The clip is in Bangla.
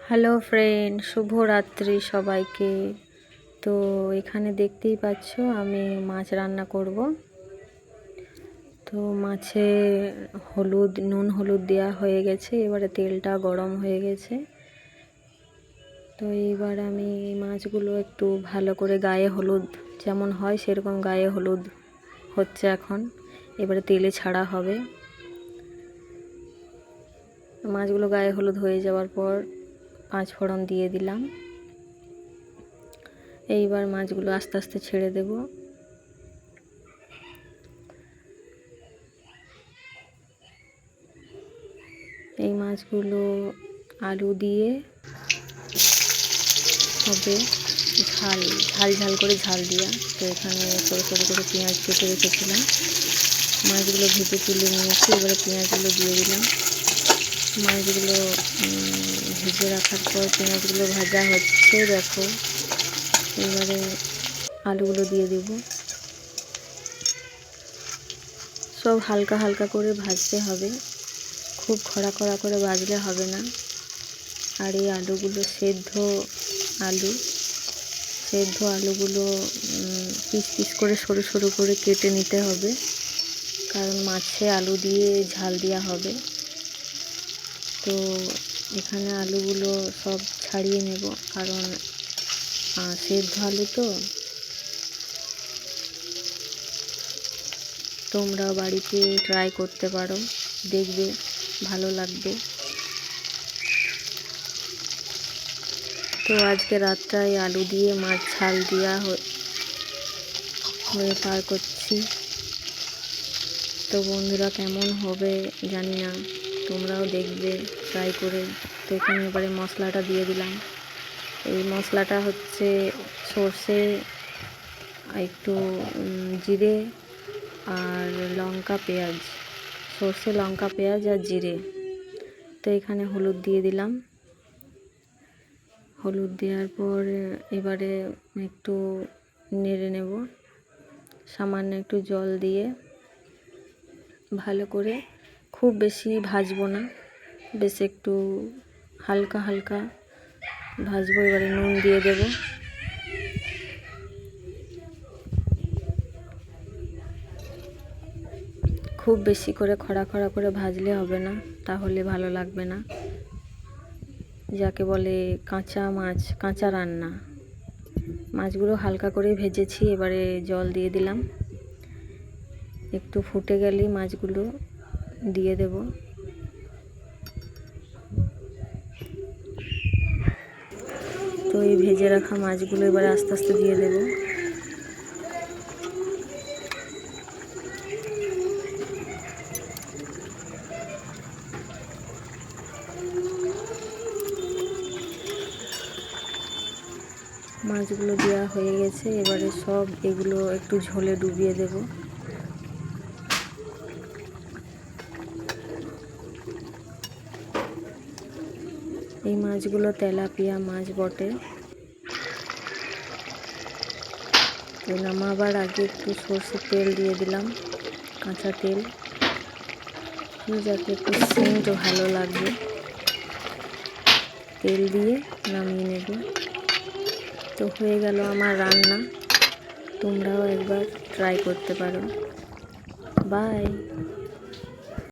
হ্যালো ফ্রেন্ড, শুভরাত্রি সবাইকে। তো এখানে দেখতেই পাচ্ছ আমি মাছ রান্না করব। তো মাছে নুন হলুদ দেওয়া হয়ে গেছে, এবারে তেলটা গরম হয়ে গেছে। তো এইবার আমি মাছগুলো একটু ভালো করে গায়ে হলুদ যেমন হয় সেরকম গায়ে হলুদ হচ্ছে এখন, এবারে তেলে ছাড়া হবে। মাছগুলো গায়ে হলুদ হয়ে যাওয়ার পর 5 ফোড়ন দিয়ে দিলাম। এইবার মাছগুলো আস্তে আস্তে ছেড়ে দেব। এই মাছগুলো আলু দিয়ে হবে ঝাল ঝাল করে ঝাল দিয়া। তো এখানে ছোটো ছোটো করে পেঁয়াজ কেটে রেখেছিলাম, মাছগুলো ভেজে তুলে নিয়েছি। এবারে পেঁয়াজগুলো দিয়ে দিলাম। মাছগুলো ভেজে রাখার পর পেঁয়াজগুলো ভাজা হচ্ছে, দেখো। এবারে আলুগুলো দিয়ে দেব। সব হালকা হালকা করে ভাজতে হবে, খুব খড়া করে ভাজলে হবে না। আর এই আলুগুলো সেদ্ধ আলুগুলো পিস পিস করে সরু সরু করে কেটে নিতে হবে, কারণ মাছে আলু দিয়ে ঝাল দেওয়া হবে। তো এখানে আলুগুলো সব ছাড়িয়ে নেব, কারণ সেদ্ধ আলু তো। তোমরা বাড়িতে ট্রাই করতে পারো, দেখবে ভালো লাগবে। তো আজকে রাতটায় আলু দিয়ে মাছ ঝাল দেওয়া হয়ে পার করছি। তো বন্ধুরা, কেমন হবে জানি না, তোমরাও দেখবে ট্রাই করে। তো এখানে এবারে মশলাটা দিয়ে দিলাম। এই মশলাটা হচ্ছে সর্ষে, একটু জিরে আর লঙ্কা পেঁয়াজ, সর্ষে লঙ্কা পেঁয়াজ আর জিরে। তো এখানে হলুদ দিয়ে দিলাম। হলুদ দেওয়ার পর এবারে একটু নেড়ে নেব, সামান্য একটু জল দিয়ে ভালো করে। খুব বেশি ভাজবো না, বেশ একটু হালকা হালকা ভাজবো। এবারে নুন দিয়ে দেব। খুব বেশি করে খড়া করে ভাজলে হবে না, তাহলে ভালো লাগবে না। যাকে বলে কাঁচা মাছ, কাঁচা রান্না। মাছগুলো হালকা করে ভেজেছি, এবারে জল দিয়ে দিলাম। একটু ফুটে গেলেই মাছগুলো দিয়ে দেব। তো এই ভেজে রাখা মাছগুলো এবারে আস্তে আস্তে দিয়ে দেব। মাছগুলো দেওয়া হয়ে গেছে, এবারে সব এগুলো একটু ঝোলে ডুবিয়ে দেব। এই মাছগুলো তেলাপিয়া মাছ বটে। তো নামাবার আগে একটু সর্ষের তেল দিয়ে দিলাম, কাঁচা তেল, যাতে একটু সেন্ট ভালো লাগবে। তেল দিয়ে নামিয়ে নেব। তো হয়ে গেল আমার রান্না। তোমরাও একবার ট্রাই করতে পারো। বাই।